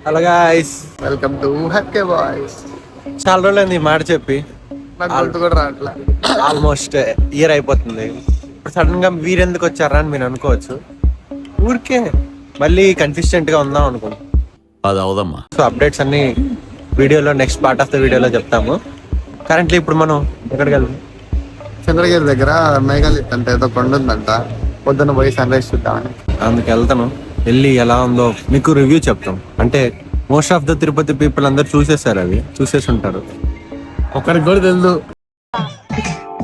Hello guys, welcome to happy boys. చాలా రోజులైంది ఈ మాట చెప్పి. నాకు కూడా రావట్లే. ఆల్మోస్ట్ ఇయర్ అయిపోతుంది. ఇప్పుడు సడన్ గా వీరెందుకు వచ్చారా అని మీరు అనుకోవచ్చు. ఊరికే మళ్ళీ కన్సిస్టెంట్ గా ఉందాం అనుకుంటాం. అది అవదమ్మా. సో అప్డేట్స్ అన్ని వీడియోలో నెక్స్ట్ పార్ట్ ఆఫ్ ద వీడియోలో చెప్తాము. కరెంట్లీ ఇప్పుడు మనం ఎక్కడికి వెళ్తాం? చంద్రగిరి దగ్గర మేఘాలిత్ అంటే ఏదో కొండ ఉందంట. పొద్దున్న పోయి సన్ రైజ్ చూద్దామని అందుకు వెళ్తాను. వెళ్ళి ఎలా ఉందో మీకు రివ్యూ చెప్తాం. అంటే most of the Tirupati people అందరు చూసేసి ఉంటారు. ఒకరికి కూడా తెలుసు.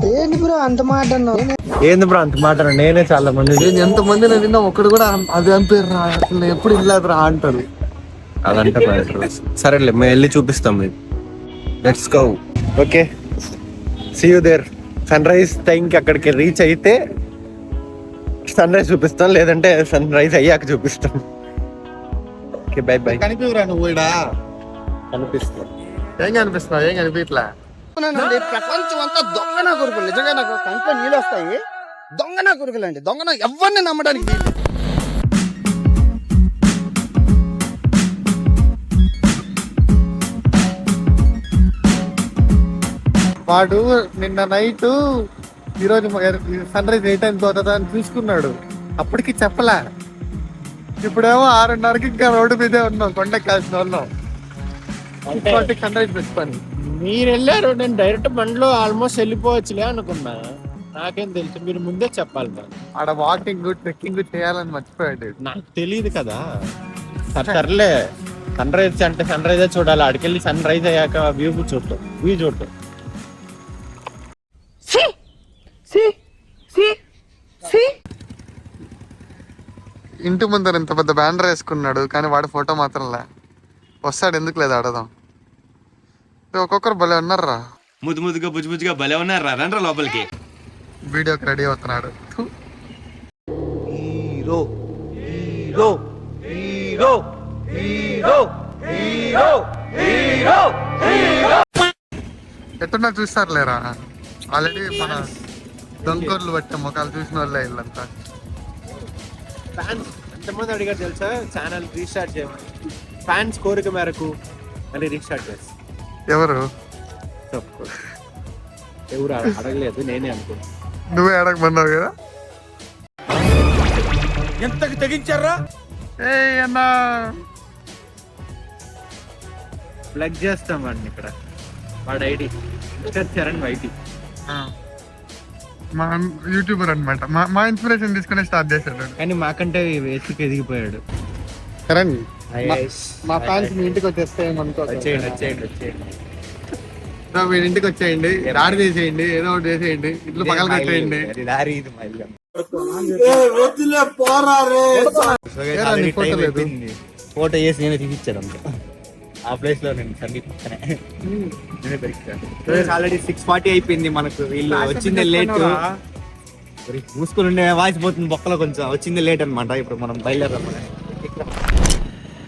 ఏంది బ్రో అంత మాట? నేనే చాలా మంది ఎంత మంది విన్నా ఒక్కడు కూడా అది అనిపేరు అసలు ఎప్పుడు ఇల్లాదు రా అంటారు. అదంటారు. సరేలే, మేము వెళ్ళి చూపిస్తాం మీకు. Let's go. Okay, see you there. Sunrise టైంకి అక్కడికి రీచ్ అయితే సన్ రైజ్ చూపిస్తాం, లేదంటే సన్ రైజ్ అయ్యాక చూపిస్తాం. Okay, by by. కనిపిరా నువ్వు కూడా కనిపిస్తాం. ఏం కనిపిస్తున్నావు? ఏం కనిపించలే. ప్రపంచం అంతా దొంగ నా కొడుకులు. నిజంగా నాకు కంట్లో నీళ్ళు వస్తాయి. దొంగ నా కొడుకులు అండి. దొంగ ఎవరిని నమ్మడానికి వీలు. వాడు నిన్న నైట్ ఈరోజు సన్ రైజ్ ఏ టైం పోతుందా అని చూసుకున్నాడు. అప్పటికి చెప్పలే. ఇప్పుడేమో 6:30కి ఇంకా రోడ్డు మీదే ఉన్నాం, కొండెక్కాల్సిన వాళ్ళం. సన్ రైజ్ పెట్టుకొని మీరు వెళ్ళారు, నేను డైరెక్ట్ బండిలో ఆల్మోస్ట్ వెళ్ళిపోవచ్చులే అనుకున్నా. నాకేం తెలుసు, మీరు ముందే చెప్పాలి. ఆడ వాకింగ్ ట్రెక్కింగ్ చేయాలని మర్చిపోయాడు. నాకు తెలియదు కదా. సర్లే, సన్ రైజ్ అంటే సన్ రైజే చూడాలి. అడికెళ్ళి సన్ రైజ్ అయ్యాక వ్యూ చూడటం. ఇంటి ముందర ఇంత పెద్ద బ్యానర్ వేసుకున్నాడు, కానీ వాడి ఫోటో మాత్రం లే. వస్తాడు, ఎందుకు లేదు అడదాం. ఒక్కొక్కరు భలే ఉన్నారా, ముద్దుగా బుజ్జుగా భలే ఉన్నారా. రండ్రా లోపలికి. వీడియోకి రెడీ అవుతున్నాడు. Hero hero hero hero hero hero hero. ఎట్టున్నా చూస్తారు లేరా, ఆల్రెడీ మన దొంగోర్లు పట్టిన ముఖాలు చూసిన వాళ్ళే వీళ్ళంతా. ఫ్యాన్స్ ఎంతమంది అడిగారు తెలుసా ఛానల్ రీస్టార్ట్ చేయమని. ఫ్యాన్స్ కోరిక మేరకు మళ్ళీ రీస్టార్ట్ చేస్తాను. ఎవరు ఎవరు అడగలేదు, నేనే అనుకున్నా. నువ్వే అడగమన్నావు కదా. ఎంతకు తెగించారా? ఏ అన్నా ప్లగ్ చేస్తాం వాడిని ఇక్కడ. వాడు ఐడి మిస్టర్ చరణ్ వైటి. మా యూట్యూబర్ అనమాట. మా ఇన్స్పిరేషన్ తీసుకునే స్టార్ట్ చేశాడు. కానీ మాకంటే ఎత్తుకు ఎదిగిపోయాడు. చరణ్, మా ఫ్యాన్స్ మీ ఇంటికి వచ్చేస్తే వచ్చేయండి. వీడి ఇంటికి వచ్చేయండి, దాడి చేసేయండి, ఏదో ఒకటి చేసేయండి, ఇట్లు పగల కట్టేయండి. ఫోటో వేసి నేనే తీపిచ్చాడు. ఆ ప్లేస్ లో నేను సంగీత్ పక్కనే నేనే దొరికిస్తాను. ఆల్రెడీ 6:40 అయిపోయింది. మనకు వీళ్ళు వచ్చిందే లేట్. మూసుకొని ఉండే వాయిస్ పోతుంది బొక్కలో. కొంచెం వచ్చింది లేట్ అనమాట. ఇప్పుడు మనం బయలుదేరాం.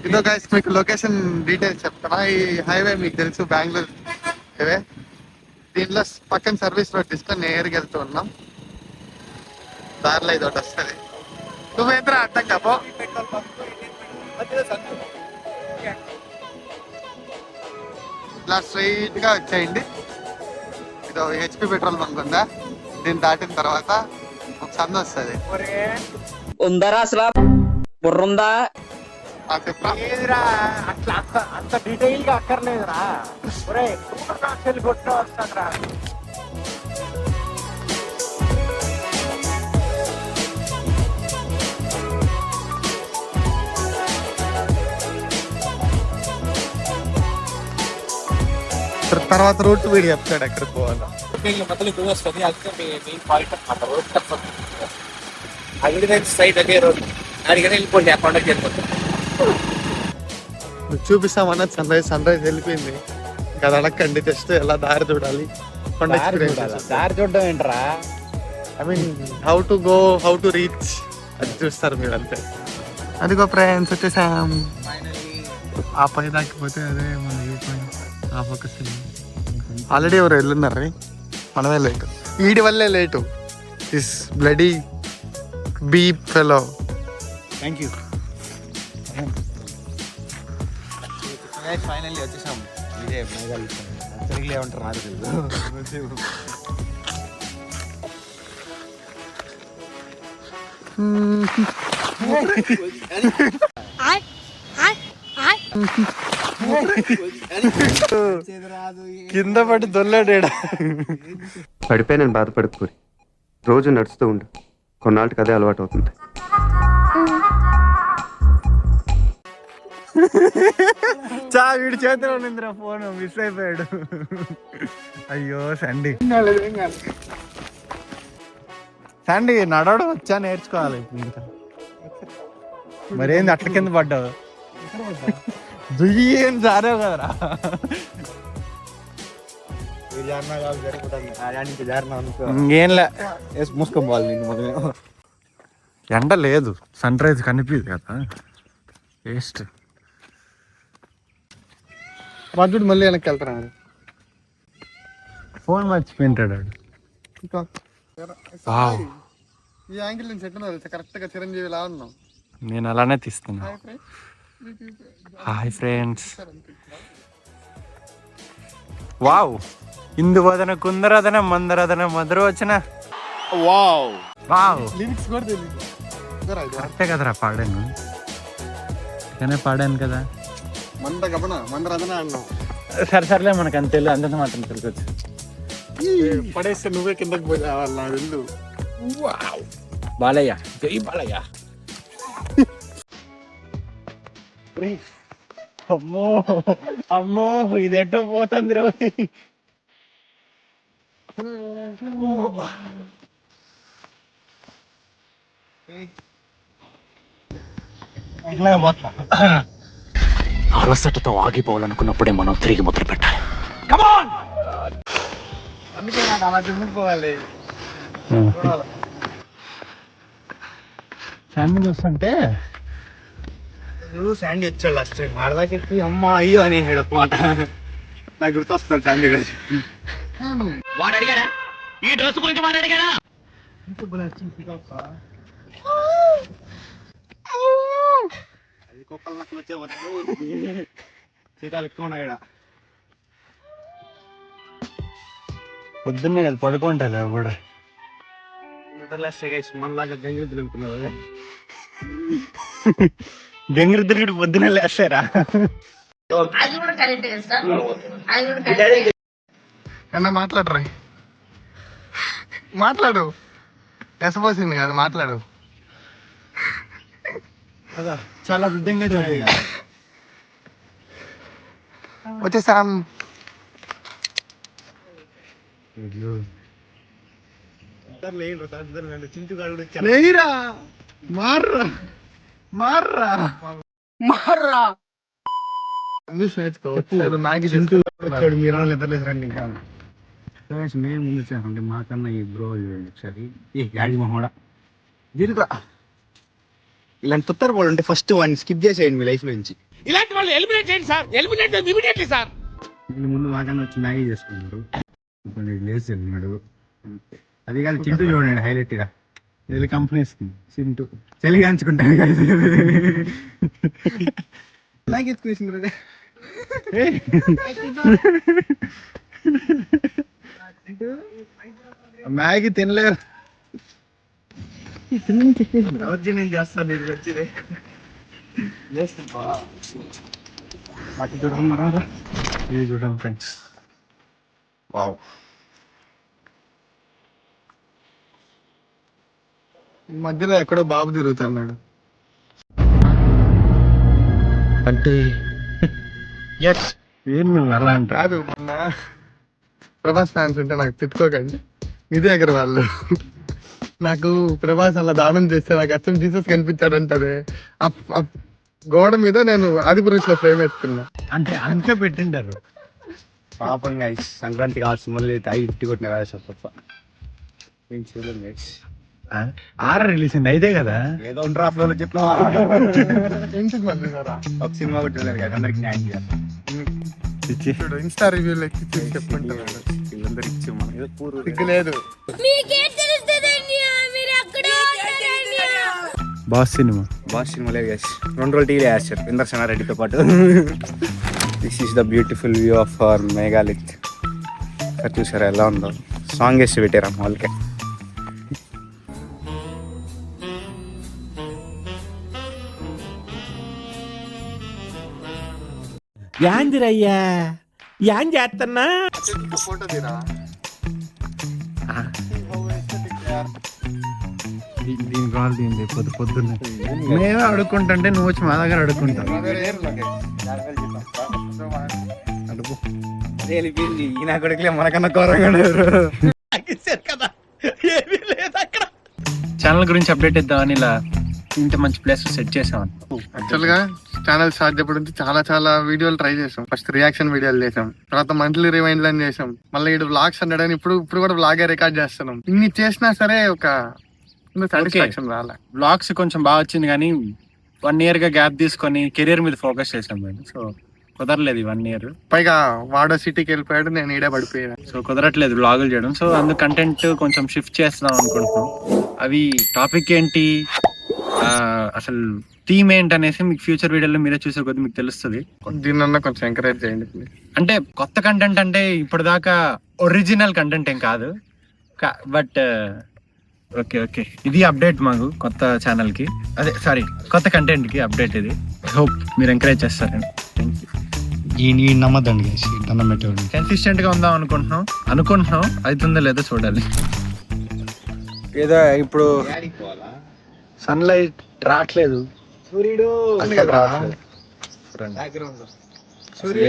ఇదో గైస్, మీకు లొకేషన్ డీటెయిల్స్ చెప్తానా. ఈ హైవే మీకు తెలుసు, బెంగళూరు హైవే. దీంట్లో పక్కన సర్వీస్ రోడ్ తీసుకొని నేరుగా వెళ్తూ ఉన్నాం. దారిలో ఇది ఒకటి వస్తుంది. నువ్వేంద్రా అర్థం కాపో. ఇలా స్ట్రైట్ గా వచ్చేయండి. ఇదో హెచ్పి పెట్రోల్ బంక్ ఉందా, దీన్ని దాటిన తర్వాత ఒక సంద వస్తుంది. ఉందరా అసలు బుర్రుందా? అంత డీటెయిల్ గా అక్కర్లేదురా. కొట్ట వస్తారా. తర్వాత రూట్ వీడు చెప్తాడు ఎక్కడికి పోవాలో. చూపిస్తామన్నా సన్ రైజ్ వెళ్ళిపోయింది. ఇంకా అది అడగండి, జస్ట్ ఎలా దారి చూడాలి, దారి చూడడం ఏంట్రా. I mean how to go, how to reach అది చూస్తారు మీరు అంతే. అదిగో ఫ్రెండ్స్ వచ్చేసాం. ఆ పై దాకిపోతే అదే మన ఆ ఫోకస్. ఆల్రెడీ ఎవరు వెళ్ళున్నారు, మనమే లేటు. వీడి వల్లే late. This bloody beep fellow. Thank you. Finally వచ్చేసాం విజయ్ మేఘాలు సరిగ్గా ఏమంటారు నాకు తెలుసు. కింద పడి దొల్లాడేడా. పడిపోయి నేను బాధపడకపోయి రోజు నడుస్తూ ఉండు, కొన్నాళ్ళకి అదే అలవాటు అవుతుంది. వీడి చేతిలో ఉండిందిరా ఫోన్, మిస్ అయిపోయాడు. అయ్యో సండి, సండి నడవడం వచ్చా, నేర్చుకోవాలి ఇప్పుడు ఇంకా. మరేంది అట్ల కింద పడ్డావు? దుయ్యి ఏం జారావు కదరా. ఇంకేంలే, మూసుకోవాలి నేను మొదలు. ఎండ లేదు, సన్ రైజ్ కనిపించదు కదా, వేస్ట్. రాజుడు మళ్ళీ వెనక్కి వెళ్తాను. ఫోన్ మర్చిపోయింటాడు. ఈ యాంగిల్ నేను సెట్ కరెక్ట్ గా చిరంజీవి లా ఉన్నాం. నేను అలానే తీస్తున్నా. Hi friends. వావ్, ఇందువదన కుందరదన మందరదన మధురవచన. వావ్, లిరిక్స్ కూడా తెలియదు. కరెక్టే కదరా పాడాను, కానీ పాడాను కదా. మంద గమన మంద రదన అన్నాం. సరేలే, మనకు అంత తెలియదు, అంత మాత్రం తెలియచ్చు. పడేస్తే నువ్వే కిందకి పోయి రావాలి నా వెళ్ళు. బాలయ్య, జై బాలయ్య. అమ్మో అమ్మో, ఇదెట్టో పోతుంది రా. అలసటతో ఆగిపోవాలనుకున్నప్పుడే మనం తిరిగి మొదలు పెట్టాలి. అందుకే నాకు అలా దుమ్ముకోవాలి. ఫ్యామిలీ వస్తుంటే శాండీ వచ్చాడు లాస్ట్ టైం ఆడదాకి ఎక్కి అమ్మ అయ్యో అని మాట నాకు గుర్తొస్తాడు శాండీ గురించి. వాడు అడిగాడా ఈ డ్రెస్ గురించి? వాడు అడిగాడా? అది కుక్కలు నాకు వచ్చే సీతాలు ఎక్కువ ఉన్నాయి. పొద్దున్నే కదా పడుకుంటా కూడా. మనలాగా గంగిరి తిరుగుతున్నారు. గంగిరి తిరుగుడు పొద్దున్నే లేస్తారా? అన్న మాట్లాడరా, మాట్లాడు. ఎసపోసింది కాదు, మాట్లాడు. చాలా వృద్ధంగా చూడాలి. వచ్చేసాం. లేరా, మార్రా మార్రా మార్రా. ఇంగ్లీష్ నేర్చుకోవచ్చు. నాకు వచ్చాడు, మీరు నిద్రలేదు రండి. ఇంకా మేము ముందు అంటే మాకన్నా ఈ బ్రో ఒకసారి ఈ గాడి మొహోడా దీనికి ఇలాంటి తొత్తర వాళ్ళు ఉంటే ఫస్ట్ వాడిని స్కిప్ చేసేయండి మీ లైఫ్ నుంచి. ఇలాంటి వాళ్ళు ఎలిమినేట్ చేయండి సార్, ఎలిమినేట్ ఇమిడియట్లీ సార్. వీళ్ళు ముందు మాకన్నా వచ్చి మ్యాగీ చేసుకున్నారు, ఇప్పుడు లేచి వెళ్ళినాడు. అది కాదు చింటూ చూడండి హైలైట్ గా వెళ్ళి కంపెనీస్ చింటూ చలిగా అంచుకుంటాను మ్యాగీ ఎత్తుకునేసింది. మ్యాగీ తినలేరు. నేను చేస్తాను ఇది వచ్చింది ఇది చూడండి ఫ్రెండ్స్. వావ్, మధ్యలో ఎక్కడో బాబు తిరుగుతున్నాడు. అంటే ఏం అలా అంటారు? కాదు, మొన్న ప్రభాస్ ఫ్యాన్స్ ఉంటే నాకు తిట్టుకోకండి. ఇదే దగ్గర వాళ్ళు నాకు ప్రభాస్ అలా దానం చేస్తే నాకు అచ్చం జీసస్ కనిపించాడు అంటారే. గోడ మీద నేను ఆదిపురుష్ లో ఫ్రేమ్ వేసుకున్నా. అంటే అంతే పెట్టింటారు. పాపం గైస్, సంక్రాంతి కావాల్సి మళ్ళీ తాగి ఇంటి కొట్టిన కదా తప్ప ఆర్ రిలీజ్ అయింది అయితే కదా. ఏదో డ్రాప్ లో చెప్పిన ఎందుకు మళ్ళీ రా? ఒక సినిమా కొట్టలేదు కదా అందరికి న్యాయం చేయాలి. చూడు, ఇన్స్టా రివ్యూలు ఎక్కి చెప్పుకుంటాను. వీళ్ళందరూ ఇచ్చి మనం ఏదో పూర్వ సిగ్గు లేదు. బాస్ సినిమా బాస్ సినిమాలే గైస్ 2 రోజులు టీవీ వేస్తారు ఇందర్ రెడ్డితో పాటు. This is the beautiful view of our మేఘాలిత్. చూసారా ఎలా ఉందో, సాంగ్ వేసి పెట్టారా వాళ్ళకే. యాందిరయ్యా యాన్ చేస్తున్నా ఫోటో తీరా. దీని కావాలి దీని పొద్దున్నే మేమే అడుక్కుంటుంటే నువ్వు వచ్చి మా దగ్గర అడుక్కుంటావు. అడుగు. ఈయన కొడుకులే మనకన్నా ఘోరంగా కదా ఏమీ లేదు అక్కడ. ఛానల్ గురించి అప్డేట్ ఇద్దామని ఇలా ఇంత మంచి ప్లేస్ సెట్ చేసాం. యాక్చువల్ గా ఛానల్ స్టార్ట్ చేయడం నుంచి చాలా వీడియోలు ట్రై చేసాం. ఫస్ట్ రియాక్షన్ వీడియోలు చేసాం, తర్వాత మంత్లీ రిమైండ్ లని చేసాం, మళ్ళీ ఇటు వ్లాగ్స్ అన్నాడని ఇప్పుడు కూడా వ్లాగే రికార్డ్ చేస్తున్నాం. ఇన్ని చేసినా సరే ఒక సాటిస్ఫాక్షన్ రాలే. బ్లాగ్స్ కొంచెం బాగా వచ్చింది కానీ 1 year గా గ్యాప్ తీసుకొని కెరీర్ మీద ఫోకస్ చేసాం మేము. సో కుదరలేదు 1 year. పైగా వాడో సిటీకి వెళ్ళిపోయాడు, నేను ఈడే పడిపోయాను. సో కుదరట్లేదు బ్లాగులు చేయడం. సో అందుకు కంటెంట్ కొంచెం షిఫ్ట్ చేస్తున్నాం అనుకుంటున్నాం. అవి టాపిక్ ఏంటి, అసలు థీమ్ ఏంటి అనేసి మీకు ఫ్యూచర్ వీడియోలో మీరే చూసే కొద్ది మీకు తెలుస్తుంది. దీన్నన్నా కొంచెం ఎంకరేజ్ చేయండి ప్లీజ్. అంటే కొత్త కంటెంట్ అంటే ఇప్పటిదాకా ఒరిజినల్ కంటెంట్ ఏం కాదు, బట్ ఓకే ఇది అప్డేట్ మాకు కొత్త ఛానల్ కి, అదే సారీ కొత్త కంటెంట్ కి అప్డేట్ ఇది. హోప్ మీరు ఎంకరేజ్ చేస్తారండి. Thank you. నమ్మద్దండి దండం పెట్టేవాడు. కన్సిస్టెంట్ గా ఉందాం అనుకుంటున్నాం అవుతుందో లేదో చూడాలి. ఏదో ఇప్పుడు సన్లైట్ రావట్లేదు, సూర్యుడు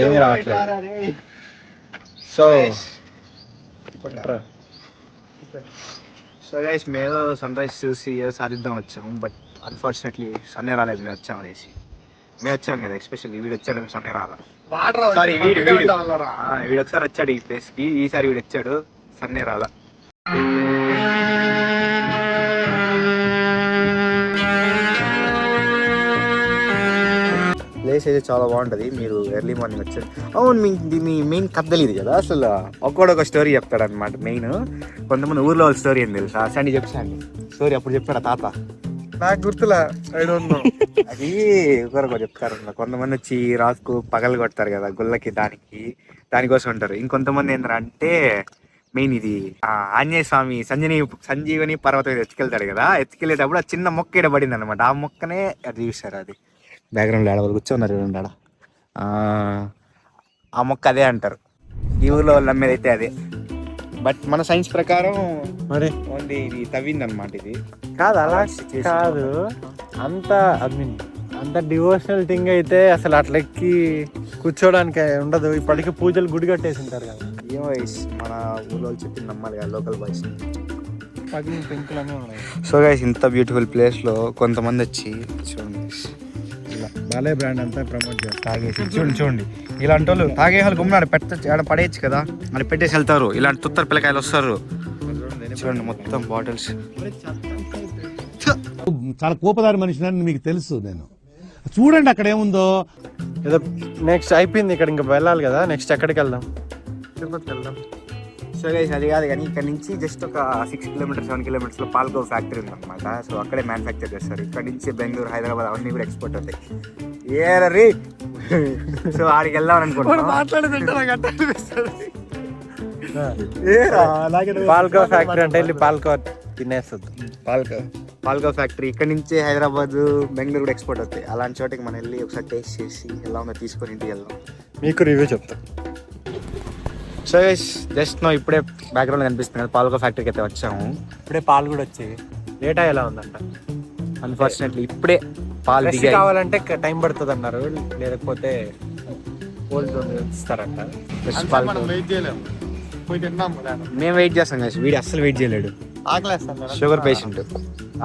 ఏమీ రావట్లేదు. సో సో గైస్ మేము సన్ రైజ్ చూసి సాధిద్దాం వచ్చాము, బట్ అన్ఫార్చునేట్లీ సన్నే రాలేదు. మేము వచ్చాం అనేసి మేము వచ్చాం కదా, ఎస్పెషల్లీ వీడు వచ్చాడు సన్నే రాలా. సారీ వీడు ఒకసారి వచ్చాడు ఈ ప్లేస్ కి, ఈసారి వీడు వచ్చాడు సన్నే రాలా. ప్లేస్ అయితే చాలా బాగుంటుంది. మీరు ఎర్లీ మార్నింగ్ వచ్చారు. అవును, మీకు మీ మెయిన్ కథ తెలియదు కదా అసలు. ఒక్కొక్క స్టోరీ చెప్తాడు అనమాట. మెయిన్ కొంతమంది ఊర్లో వాళ్ళ స్టోరీ ఏం తెలుసా? సండి చెప్పండి స్టోరీ. అప్పుడు చెప్పాడు తాత, నాకు గుర్తులా. అది ఒకరొకరు చెప్తారు. కొంతమంది వచ్చి రాసుకు పగలు కొడతారు కదా గుళ్ళకి, దానికోసం ఉంటారు. ఇంకొంతమంది ఏంటంటే మెయిన్ ఇది ఆంజనేయ స్వామి సంజీవని పర్వతం ఎత్తుకెళ్తాడు కదా, ఎత్తుకెళ్ళేటప్పుడు ఆ చిన్న మొక్క ఈడ పడింది అనమాట. ఆ మొక్కనే అది చూసారు. అది బ్యాక్గ్రౌండ్లో ఆడవాళ్ళు కూర్చోన్నారు ఆడ, ఆ మొక్క అదే అంటారు. ఈ ఊర్లో వాళ్ళు నమ్మేది అయితే అదే. బట్ మన సైన్స్ ప్రకారం మరి ఓన్లీ ఇది తవ్వింది అనమాట. ఇది కాదు, అలా కాదు. అంత డివోషనల్ థింగ్ అయితే అసలు అట్లా ఎక్కి కూర్చోడానికి ఉండదు. ఇప్పటికీ పూజలు గుడి కట్టేసి ఉంటారు కదా. ఏమో మన ఊళ్ళో చెప్పింది నమ్మాలి కదా, లోకల్ బాయ్స్. పెంకులన్నీ ఉన్నాయి. సో గైస్ ఇంత బ్యూటిఫుల్ ప్లేస్లో కొంతమంది వచ్చి చూడండి, బాలే బ్రాండ్ అంతా ప్రమోట్ చేస్తారు. తాగేసి చూడండి ఇలాంటి వాళ్ళు తాగే వాళ్ళు గుమ్మనాడు పడేయచ్చు కదా అని పెట్టేసి వెళ్తారు. ఇలాంటి తుత్తర పిల్లకాయలు వస్తారు చూడండి, మొత్తం బాటిల్స్. చాలా కోపదారి మనిషిని మీకు తెలుసు. నేను చూడండి అక్కడ ఏముందో. ఏదో నెక్స్ట్ అయిపోయింది, ఇక్కడ ఇంకా వెళ్ళాలి కదా. నెక్స్ట్ ఎక్కడికి వెళ్దాం? తిరుపతికి వెళ్దాం. సో గైస్ అది కాదు కానీ ఇక్కడ నుంచి జస్ట్ ఒక 6 kilometers 7 kilometers లో పాల్గో ఫ్యాక్టరీ ఉందన్నమాట. సో అక్కడే మ్యానుఫ్యాక్చర్ చేస్తారు. ఇక్కడ నుంచి బెంగళూరు, హైదరాబాద్ అవన్నీ కూడా ఎక్స్పోర్ట్ అవుతాయి. ఏరీ సో ఆడికి వెళ్దాం అనుకుంటున్నాం. పాల్కో ఫ్యాక్టరీ అంటే వెళ్ళి పాల్కో తినేస్తుంది. పాల్కో ఫ్యాక్టరీ ఇక్కడ నుంచి హైదరాబాద్, బెంగళూరు కూడా ఎక్స్పోర్ట్ అవుతాయి. అలాంటి చోటికి మనం వెళ్ళి ఒకసారి టేస్ట్ చేసి ఎలా ఉందో తీసుకొని ఇంటికి వెళ్దాం. మీకు రివ్యూ చెప్తాం. సో జస్ట్ నో ఇప్పుడే బ్యాక్గ్రౌండ్ కనిపిస్తుంది కదా, పాల్కో ఫ్యాక్టరీకి అయితే వచ్చాము. ఇప్పుడే పాలు కూడా వచ్చాయి. డేటా ఎలా ఉందంట? అన్ఫార్చునేట్లీ ఇప్పుడే పాలు ఫ్రెష్ కావాలంటే టైం పడుతుంది అన్నారు, లేకపోతే కోల్డ్ ఇస్తారంట. మనం వెయిట్ చేయలేము, పోయి తిన్నాం కదా. మేము వెయిట్ చేస్తాం కదా, వీడు అస్సలు వెయిట్ చేయలేడు. ఆకలేస్తాను, షుగర్ పేషెంట్.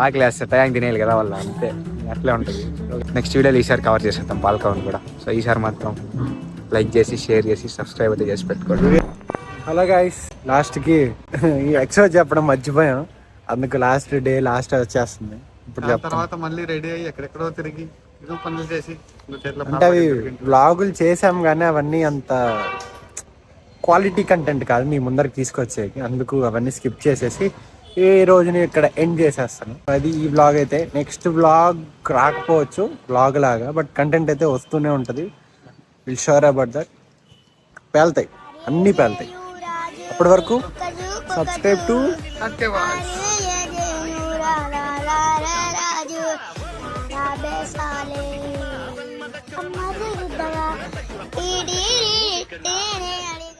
ఆకలేస్తే టైంకి తినేయాలి కదా వాళ్ళు, అంతే అట్లే ఉంటుంది. నెక్స్ట్ వీడియోలో ఈసారి కవర్ చేసేద్దాం పాల్కోవని కూడా. సో ఈసారి మాత్రం లైక్ చేసి, షేర్ చేసి, సబ్స్క్రైబ్ అయితే చేసి పెట్టుకోండి. హలో గైస్, లాస్ట్కి ఈ ఎక్స్ట్రా చెప్పడం మర్చిపోయాం, అందుకు లాస్ట్ వచ్చేస్తుంది. ఇప్పుడు తర్వాత మళ్ళీ రెడీ అయ్యి ఎక్కడెక్కడో తిరిగి ఏదో పనులు చేసి అంటే అవి వ్లాగులు చేసాం కానీ అవన్నీ అంత క్వాలిటీ కంటెంట్ కాదు మీ ముందరికి తీసుకొచ్చేకి. అందుకు అవన్నీ స్కిప్ చేసేసి ఈ రోజుని ఇక్కడ ఎండ్ చేసేస్తాను. అది ఈ వ్లాగ్ అయితే. నెక్స్ట్ వ్లాగ్ రాకపోవచ్చు వ్లాగ్ లాగా, బట్ కంటెంట్ అయితే వస్తూనే ఉంటుంది. Will sure about that. పేలుతాయి, అన్నీ పేలుతాయి. అప్పటి వరకు సబ్స్క్రైబ్ టు సత్యవాస్. రాజు